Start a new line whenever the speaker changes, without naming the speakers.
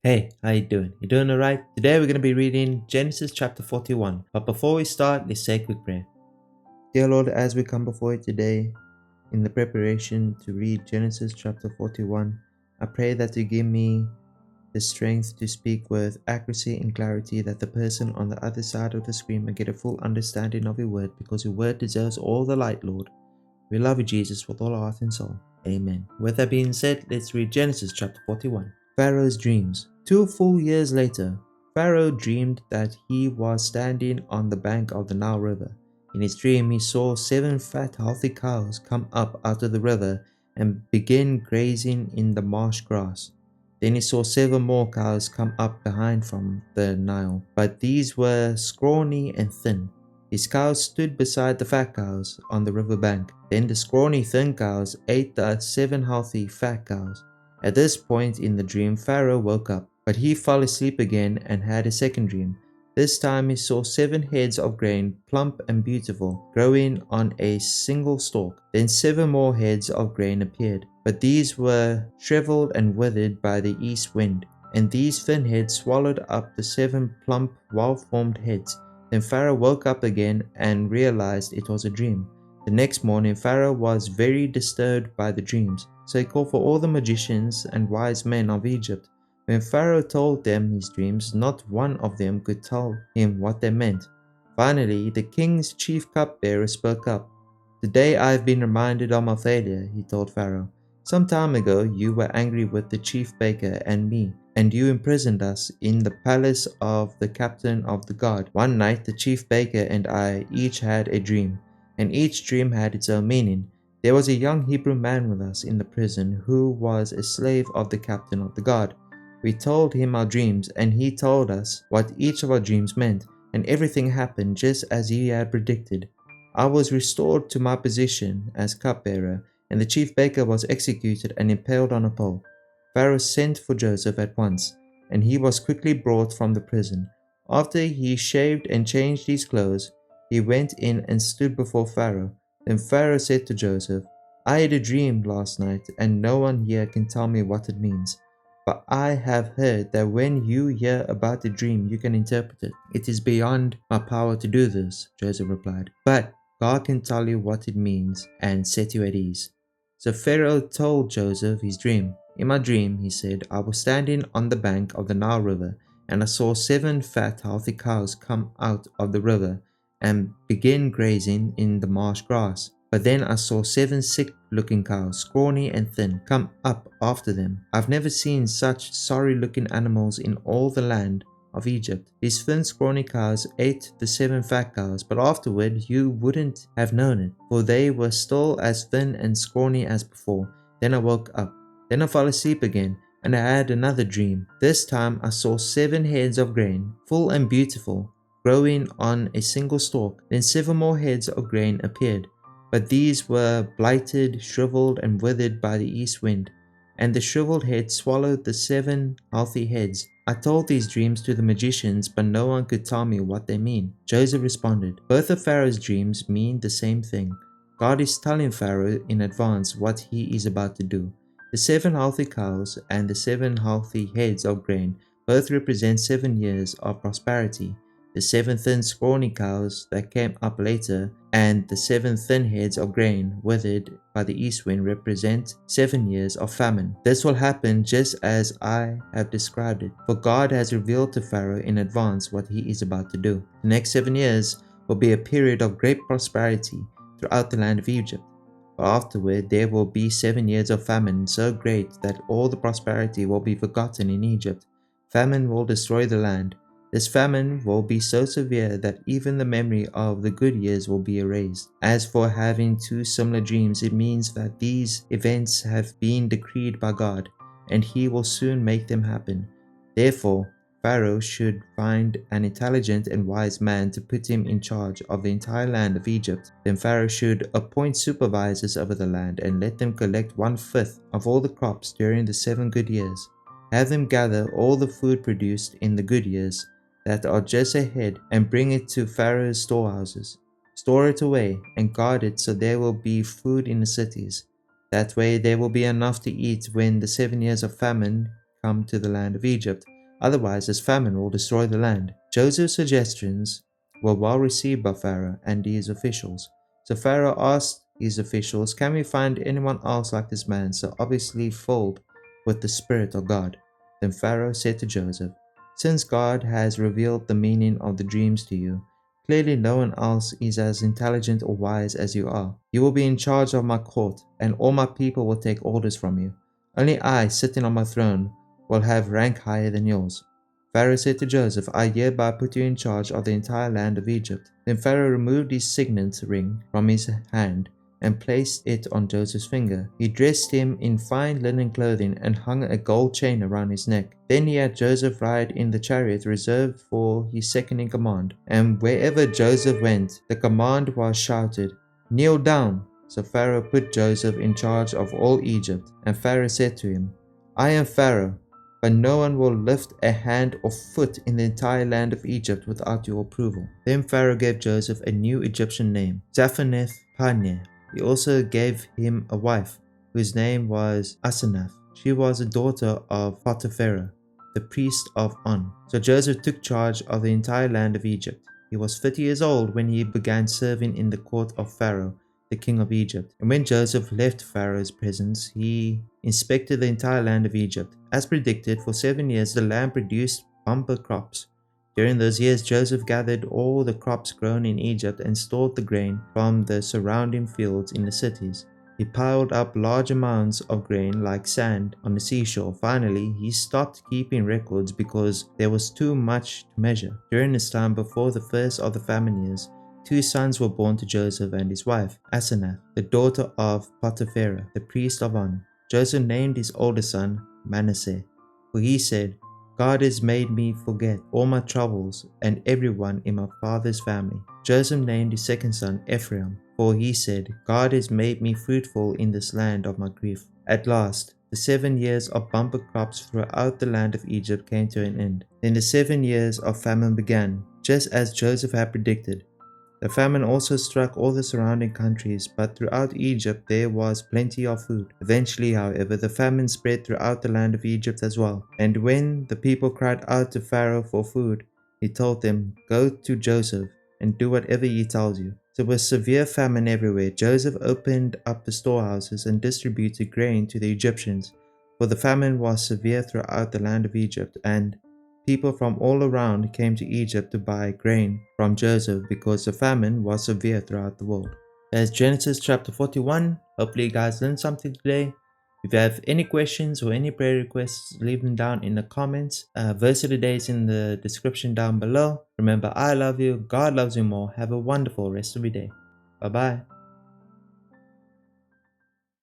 Hey, how you doing? You doing alright? Today we're going to be reading Genesis chapter 41. But before we start, let's say a quick prayer. Dear Lord, as we come before you today in the preparation to read Genesis chapter 41, I pray that you give me the strength to speak with accuracy and clarity, that the person on the other side of the screen may get a full understanding of your word, because your word deserves all the light, Lord. We love you, Jesus, with all our heart and soul. Amen. With that being said, let's read Genesis chapter 41. Pharaoh's dreams. 2 full years later, Pharaoh dreamed that he was standing on the bank of the Nile River. In his dream, he saw 7 fat, healthy cows come up out of the river and begin grazing in the marsh grass. Then he saw 7 more cows come up behind from the Nile, but these were scrawny and thin. His cows stood beside the fat cows on the river bank. Then the scrawny thin cows ate the 7 healthy fat cows. At this point in the dream, Pharaoh woke up, but he fell asleep again and had a second dream. This time he saw 7 heads of grain, plump and beautiful, growing on a single stalk. Then 7 more heads of grain appeared, but these were shriveled and withered by the east wind, and these thin heads swallowed up the 7 plump, well-formed heads. Then Pharaoh woke up again and realized it was a dream. The next morning Pharaoh was very disturbed by the dreams, so he called for all the magicians and wise men of Egypt. When Pharaoh told them his dreams, not one of them could tell him what they meant. Finally, the king's chief cupbearer spoke up. "Today I have been reminded of my failure," he told Pharaoh. "Some time ago you were angry with the chief baker and me, and you imprisoned us in the palace of the captain of the guard. One night the chief baker and I each had a dream, and each dream had its own meaning. There was a young Hebrew man with us in the prison who was a slave of the captain of the guard. We told him our dreams, and he told us what each of our dreams meant, and everything happened just as he had predicted. I was restored to my position as cupbearer, and the chief baker was executed and impaled on a pole. Pharaoh sent for Joseph at once, and he was quickly brought from the prison. After he shaved and changed his clothes, he went in and stood before Pharaoh. Then Pharaoh said to Joseph, "I had a dream last night, and no one here can tell me what it means. But I have heard that when you hear about the dream, you can interpret it." "It is beyond my power to do this," Joseph replied. "But God can tell you what it means and set you at ease." So Pharaoh told Joseph his dream. "In my dream," he said, "I was standing on the bank of the Nile River, and I saw 7 fat, healthy cows come out of the river and begin grazing in the marsh grass. But then I saw 7 sick-looking cows, scrawny and thin, come up after them. I've never seen such sorry-looking animals in all the land of Egypt. These thin, scrawny cows ate the 7 fat cows, but afterward you wouldn't have known it, for they were still as thin and scrawny as before. Then I woke up. Then I fell asleep again, and I had another dream. This time I saw 7 heads of grain, full and beautiful, growing on a single stalk. Then 7 more heads of grain appeared, but these were blighted, shriveled, and withered by the east wind, and the shriveled heads swallowed the 7 healthy heads. I told these dreams to the magicians, but no one could tell me what they mean." Joseph responded, "Both of Pharaoh's dreams mean the same thing. God is telling Pharaoh in advance what he is about to do. The 7 healthy cows and the 7 healthy heads of grain both represent 7 years of prosperity. The 7 thin scrawny cows that came up later and the 7 thin heads of grain withered by the east wind represent 7 years of famine. This will happen just as I have described it, for God has revealed to Pharaoh in advance what he is about to do. The next 7 years will be a period of great prosperity throughout the land of Egypt. But afterward there will be 7 years of famine so great that all the prosperity will be forgotten in Egypt. Famine will destroy the land. This famine will be so severe that even the memory of the good years will be erased. As for having 2 similar dreams, it means that these events have been decreed by God, and he will soon make them happen. Therefore, Pharaoh should find an intelligent and wise man to put him in charge of the entire land of Egypt. Then Pharaoh should appoint supervisors over the land and let them collect 1/5 of all the crops during the 7 good years. Have them gather all the food produced in the good years that are just ahead and bring it to Pharaoh's storehouses. Store it away and guard it so there will be food in the cities. That way there will be enough to eat when the 7 years of famine come to the land of Egypt. otherwise this famine will destroy the land. Joseph's suggestions were well received by Pharaoh and his officials. So Pharaoh asked his officials, "Can we find anyone else like this man, so obviously filled with the Spirit of God?" Then Pharaoh said to Joseph, "Since God has revealed the meaning of the dreams to you, clearly no one else is as intelligent or wise as you are. You will be in charge of my court, and all my people will take orders from you. Only I, sitting on my throne, will have rank higher than yours." Pharaoh said to Joseph, "I hereby put you in charge of the entire land of Egypt." Then Pharaoh removed his signet ring from his hand and placed it on Joseph's finger. He dressed him in fine linen clothing and hung a gold chain around his neck. Then he had Joseph ride in the chariot reserved for his second in command. And wherever Joseph went, the command was shouted, "Kneel down!" So Pharaoh put Joseph in charge of all Egypt. And Pharaoh said to him, "I am Pharaoh, but no one will lift a hand or foot in the entire land of Egypt without your approval." Then Pharaoh gave Joseph a new Egyptian name, Zaphaneth-Paneah. He also gave him a wife, whose name was Asenath. She was a daughter of Potipharah, the priest of On. So Joseph took charge of the entire land of Egypt. He was 50 years old when he began serving in the court of Pharaoh, the king of Egypt. And when Joseph left Pharaoh's presence, he inspected the entire land of Egypt. As predicted, for 7 years the land produced bumper crops. During those years, Joseph gathered all the crops grown in Egypt and stored the grain from the surrounding fields in the cities. He piled up large amounts of grain like sand on the seashore. Finally, he stopped keeping records because there was too much to measure. During this time, before the first of the famine years, 2 sons were born to Joseph and his wife, Asenath, the daughter of Potipharah, the priest of On. Joseph named his oldest son Manasseh, for he said, "God has made me forget all my troubles and everyone in my father's family." Joseph named his second son Ephraim, for he said, "God has made me fruitful in this land of my grief." At last, the 7 years of bumper crops throughout the land of Egypt came to an end. Then the 7 years of famine began, just as Joseph had predicted. The famine also struck all the surrounding countries, but throughout Egypt there was plenty of food. Eventually, however, the famine spread throughout the land of Egypt as well. And when the people cried out to Pharaoh for food, he told them, "Go to Joseph and do whatever he tells you." So with severe famine everywhere, Joseph opened up the storehouses and distributed grain to the Egyptians, for the famine was severe throughout the land of Egypt, and people from all around came to Egypt to buy grain from Joseph because the famine was severe throughout the world. That's Genesis chapter 41. Hopefully you guys learned something today. If you have any questions or any prayer requests, leave them down in the comments. Verse of the day is in the description down below. Remember, I love you. God loves you more. Have a wonderful rest of your day. Bye-bye.